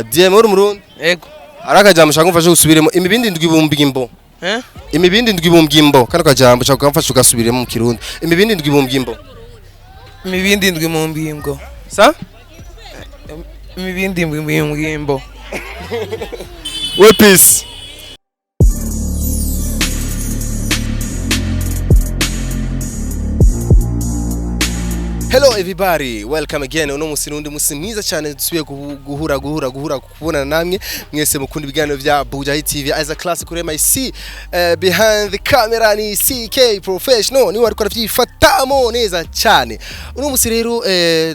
DM uri murundi Ego. arakajambo shaka kumfasha gusubiremo imibindi ndwi bumbwimbo imibindi ndwi bumbwimbo kano kajambo shaka kumfasha ugasubiremo mu kirundi imibindi ndwi bumbwimbo Imibindi ndwi mu mbimbo. sa Imibindi ndwi mu mbimbo. we peace. Hello everybody, welcome again. Uno musi nundi musi mwiza cyane dusubiye guhura kubona namwe mwese mukunda ibiganiro bya Bujahi TV as a classic kuri MIC behind the camera ni CK professional ni wari kwafyifatamo neza cyane. Uno musi rero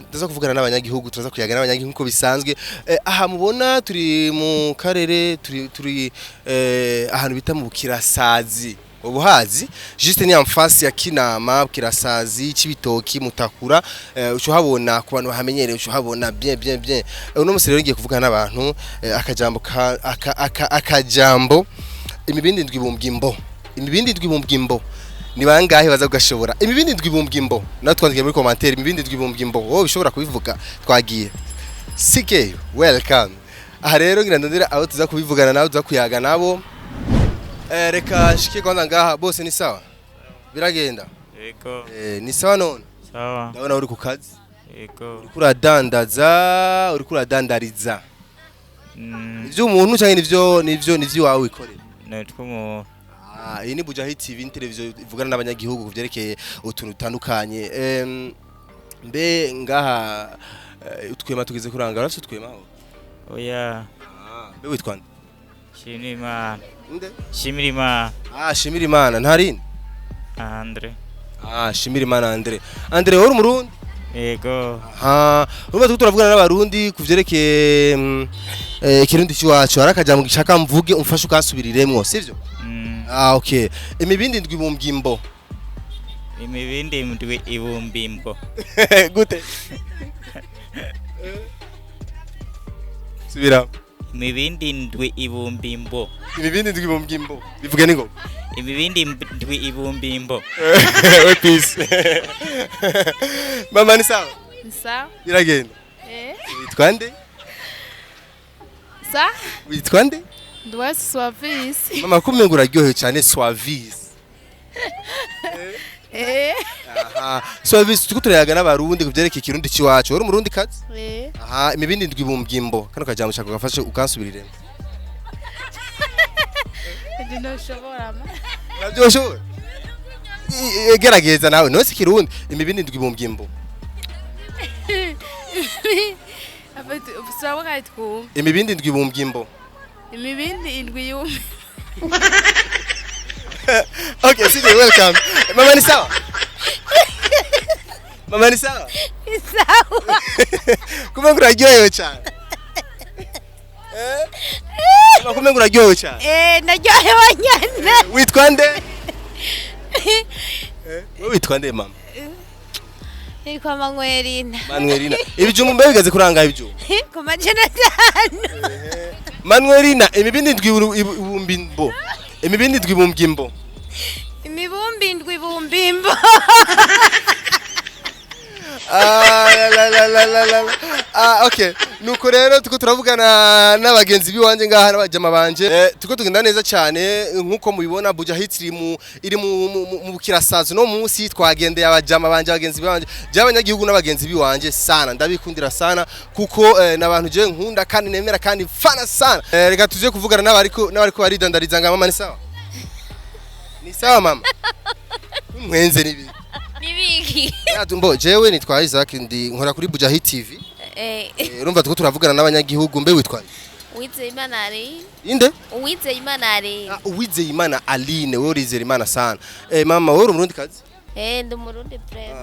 ndaza kuvugana n'abanyagihugu turaza kuyaga n'abanyagihugu ko bisanzwe aha mubona turi mu karere turi ahantu bita mu Bukirasazi ubuhazi juste ni amfasi ya Kinama Bukirasazi Cibitoki Mutakura ucuhabona ku bantu bahamenyereye ucuhabona bien uno musi rero ngiye kuvugana n'abantu akajambo imibindi ndwi bumbwimbo ni bangahe baza kugashobora imibindi ndwi bumbwimbo natwandikiye muri commentaire imibindi ndwi bumbwimbo wowe bishobora kubivuga twagiye CK welcome aha rero ngira ndondera aho tuza kubivugana nawe tuza kuyaga nabo reka shike kwanza ngaha bose ni sawa biragenda Ego. Ni sawa none Sawa. ndabona uri ku kazi Ego. uri kuradandariza ivyo umuntu cyangwa nivyo wawe wikorera Netwe mu iyi ni Bujahi TV ni televiziyo ivugana n'abanyagihugu kuvyerekeye utuntu dutandukanye mbe ngaha utwema tugeze kuranga rafite utwemaho oya mbe witwande Shimimana. nde Shimirimana. Shimirimana ntarindi Andre. Shimirimana Andre uri murundi Ego. urumva turavugana n'abarundi kuvyerekeye ikirundi cy'iwacu arakaja mu gishaka mvuge umfashe ukasubiriremwo sivyo okay imibindi ndwi bumbwimbo Imibindi ndwi ibumbimbo. gute subira Imibindi ndwi ibumbimbo. imibindi ndwi bumbwimbo bivuge ningo Imibindi ndwi ibumbimbo. we peace mama ni sawa Sawa. biragenda witwa nde Sa? witwa nde Ndwese Suavisi. mama kumenga uraryohewe cyane Suavisi Suavisi tuko turayaga n'abarundi kuvyerekeye ikirundi cy'iwacu uri umurundi kazi imibindi ndwi bumbwimbo kano kajambo shaka gafashe ukansubiriremo Ndinoshobora ma. Nabyoshoboye gerageza nawe nose kirundi imibindi ndwi bumbwimbo Abati usaba kayitku. imibindi ndwi bumbwimbo Imibindi indwi yumbi. okay sige welcome mama ni sawa mama ni sawa Sawa. kumenga uraryohewe cyane mama kumenga uraryohewe cyane Naryohewe nyane. witwa nde wewe witwa nde mama Nitwa Manuelina ibijumbu mbe bigaze kuranga ibyo Ku majana 5. Manuelina imibindi ndwi bumbimbo imibindi ndwi bumbwimbo Imibumbi indwi bumbimbo. Okay nuko rero tuko turavugana n'abagenzi biwanje ngaha n'abajama banje tuko tugenda neza cyane nkuko mubibona Bujahi iri mu Bukirasazi no munsi twagendeye abajama banje abagenzi biwanje by'abanyagihugu n'abagenzi biwanje sana ndabikundira sana kuko nabantu je nkunda kandi nemera kandi fana sana reka tuje kuvugana n'abariko baridandariza nga mama ni sawa ni sawa mama mwenze nibi Nibiki. Mbo jewe nitwa Isaac ndi nkora kuri Bujahi TV urumva tuko turavugana n'abanyagihugu mbe witwa Uwizeyimana ari. inde Uwizeyimana ari. Uwizeyimana Aline wewe urizeyimana sana mama wewe umurundi kazi Ndi murundi prem.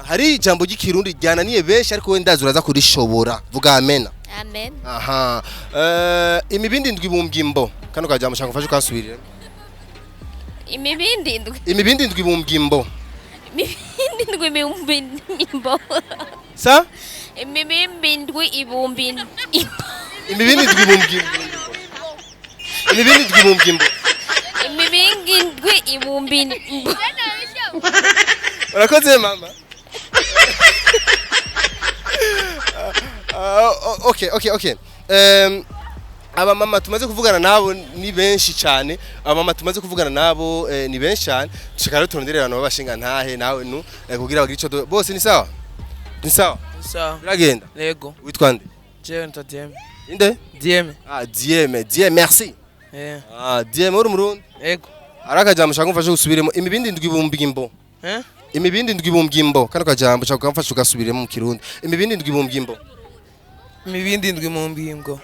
hari ijambo ry'ikirundi ryananiye benshi ariko we ndazi uraza kurishobora vuga amen Amen. imibindi ndwi bumbwimbo kano kajambo shaka mfashe ukasubirira Imibindi indwi. imibindi ndwi bumbwimbo Imibindi indwi bumbimbo. sa Imibindi indwi ibumbimbo. imibindi ndwi bumbwimbo imibindi ndwi bumbwimbo Imibindi indwi ibumbimbo. urakoze mama okay abamama tumaze kuvugana nabo ni benshi cyane abamama tumaze kuvugana nabo ni benshi cyane dushaka rero turonderera abantu babashinga ntahe nawe nu kugira bagire ico bose ni sawa Sawa. biragenda Yego. witwa nde Je ntadyeme. inde Dieme. Dieme merci Dieme uri murundi Yego. arakajambo shaka umfashe gusubiremo imibindi ndwi bumbimbo imibindi ndwi bumbimbo kano kajambo shaka umfashe ugasubiremo mu kirundi imibindi ndwi bumbimbo Imibindi ndwi mu mbimbwo.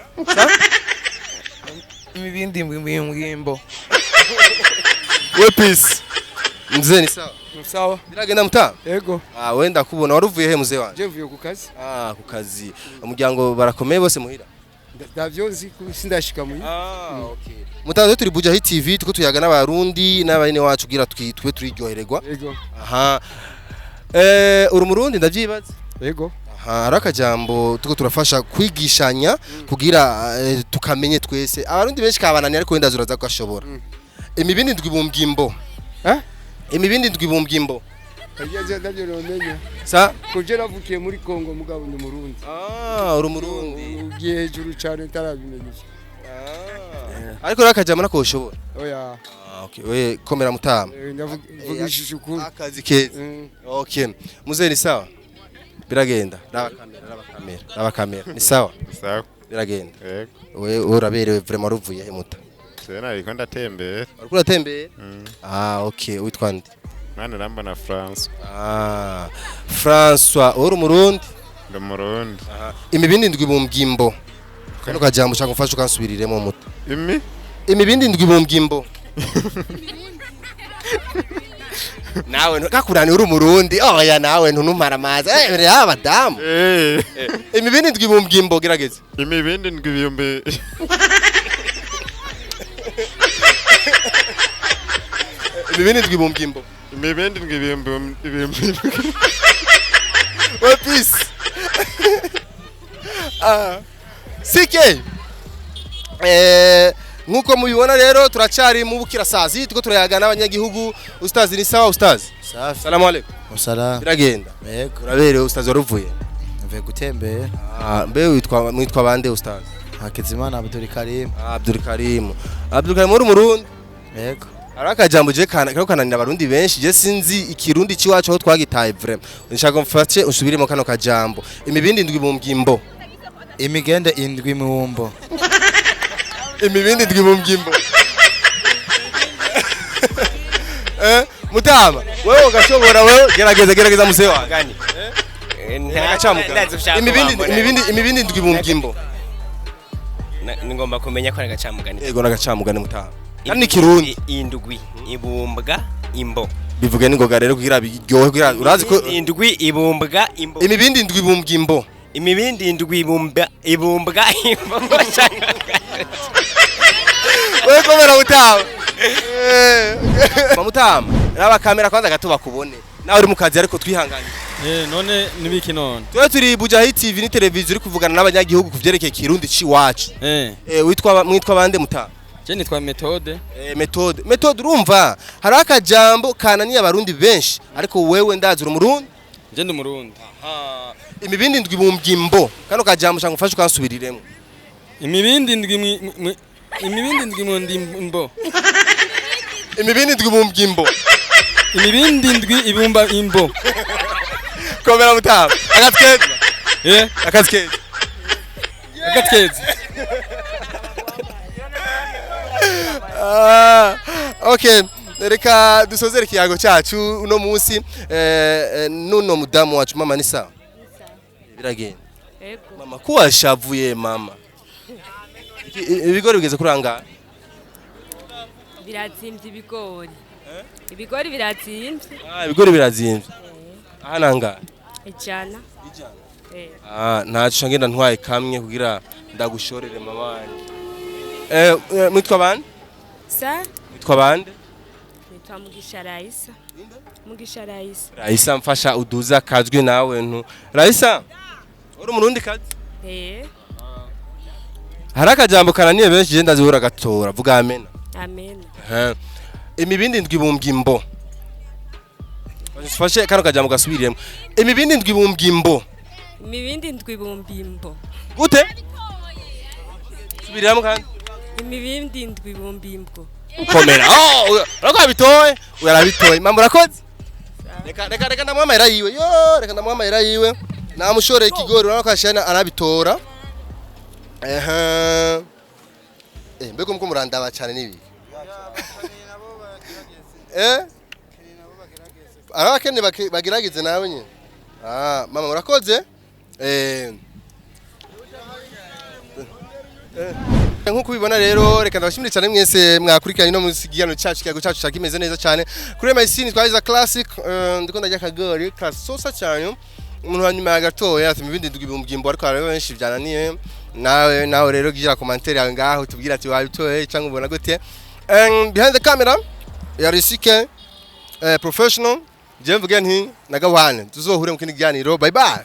Imibindi ndwi mu mbimbwo. we peace mzee ni sawa Sawa. biragenda muta Yego. wenda kubona waruvuye he muzee wanje Je mvuye ku kazi. ku kazi umuryango barakomeye bose muhira Davyo nzi sindashika mu. okay mutanze turi Buja TV tuko tuyaga n'abarundi n'abane wacu kugira twe turiryohererwa Yego. aha uri murundi ndavyibaza Yego. harakajambo tuko turafasha kwigishanya kugira tukamenye twese abarundi benshi kabanani ariko wenda zuraza kwashobora imibindi ndwi bumbwimbo imibindi ndwi bumbwimbo Kaje ndavyo nomenya. sa Kuje navukiye muri Kongo mugabo ndi murundi. uri murundi Ugiye hejuru cyane tarabimenyesha. ariko rakajambo nako ushobora Oya. okay we komera mutama Ndavugishije ukuri. akazi keza okay muzee ni sawa biragenda raba kamera ni sawa Sawa. biragenda Yego. we uraberewe vraiment ruvuye he muta Sena ariko ndatembera. ariko uratembeye okay witwa nde Mwana rambona France. François uri umurundi Ndo Murundi. imibindi ndwi bumbwimbo kano kajambo shaka umfashe ukansubiriremo muta Imi? imibindi ndwi bumbwimbo nawe kakurani uri umurundi oya nawe ntunumara amazi abadamu imibindi ndwi bumbwimbo gerageza Imibindi ndwi biyumbe. imibindi ndwi bumbwimbo Imibindi ndwi biyumbe. we peace sike nkuko mubibona rero turacari mu bukirasazi tuko turayaga n'abanyagihugu ustazi ni sawa ustazi Safi. salamu alaykum Musala. biragenda Yego. uraberewe ustazi waruvuye Mve gutembera. mbe mwitwa bande ustazi Hakizimana Abdul Karim. Abdul Karim uri umurundi Yego. arakajambo je kananira abarundi benshi je sinzi ikirundi ciwacu aho twagitaye vraiment nshaka mfate unsubiremo kano kajambo imibindi ndwi bumbwimbo Imigende indwi muwumbo. imibindi ndwi bumbwimbo mutama wewe ugashobora wewe gerageza muzee wa gani imibindi ndwi bumbwimbo ngomba kumenya ko nagacamugani yego nagacamugani mutama kandi kirundi indwi ibumbwa imbo bivuge ningoga rero kugira biryohe kugira urazi ko indwi ibumbwa imbo imibindi ndwi bumbwimbo imibindi indwi ibumbwa imbo wewe komera mutama mutama raba kamera kwanza gatuba kubone nawe uri mu kazi ariko twihanganye none nibiki none tuwe turi Buja TV ni televiziyo uri kuvugana n'abanyagihugu kuvyerekeye kirundi ciwacu mwitwa bande mutama je nitwa Methode Methode urumva hari akajambo kananiye abarundi benshi ariko wewe ndazi uri umurundi je ndi umurundi imibindi ndwi bumbwimbo kano kajambo shaka umfashe ukansubiriremo imibindi ndwi mu ndimbo imibindi ndwi bumbwimbo imibindi ndwi ibumba imbo komera mutama akatkeza okay reka dusozere kiyago cyacu uno munsi nuno mudamu wacu mama ni sawa biragenda mama kuwashavuye mama ibigori bigeze kuranga birazimvye ibigori birazimvye ibigori birazimvye aha nanga ijana ntaco ngenda ntwaye kamwe kugira ndagushorere mama wanje mwitwa bande mwitwa bande nitwa Mugisha Raisa mfasha uduza kazwi nawe ntu Raisa uri umurundi kazi hari akajambo kananiye benshi je ndazihura gatora vuga amen imibindi ndwi bumbwimbo fashe kano kajambo gasubiriyemo imibindi ndwi bumbwimbo imibindi ndwi bumbimbo gute Subiriramo kandi. imibindi indwi ibumba imbo. Komera. Oh, urabitoye. Urabitoye. Mama urakoze? Reka ndamuha amahera yiwe. Yo, reka ndamuha amahera yiwe. Namushoreye ikigori urabona ko ashana arabitora. Mbego muko murandaba cyane nibi. Abakene bagirageze nawe nyine. Mama urakoze? Nkuko ubibona rero reka ndabashimire cyane mwese mwakurikiranye no mu sigiyano cyacu kimeze neza cyane. Kuri MIC twahiza classic ndiko ndajya kagori kasosa cyane. Umuntu wanyuma yagatoya ati ibindi ndugibumbyimbo ariko hari benshi byananiye. Nawe rero gira commentaire yawe ngaho tubwira ati wabitoye cyangwa ubona gute. Behind the camera ya Risike professional je mvuge nti nagawane tuzohure mu kindi kiganiro. Bye bye.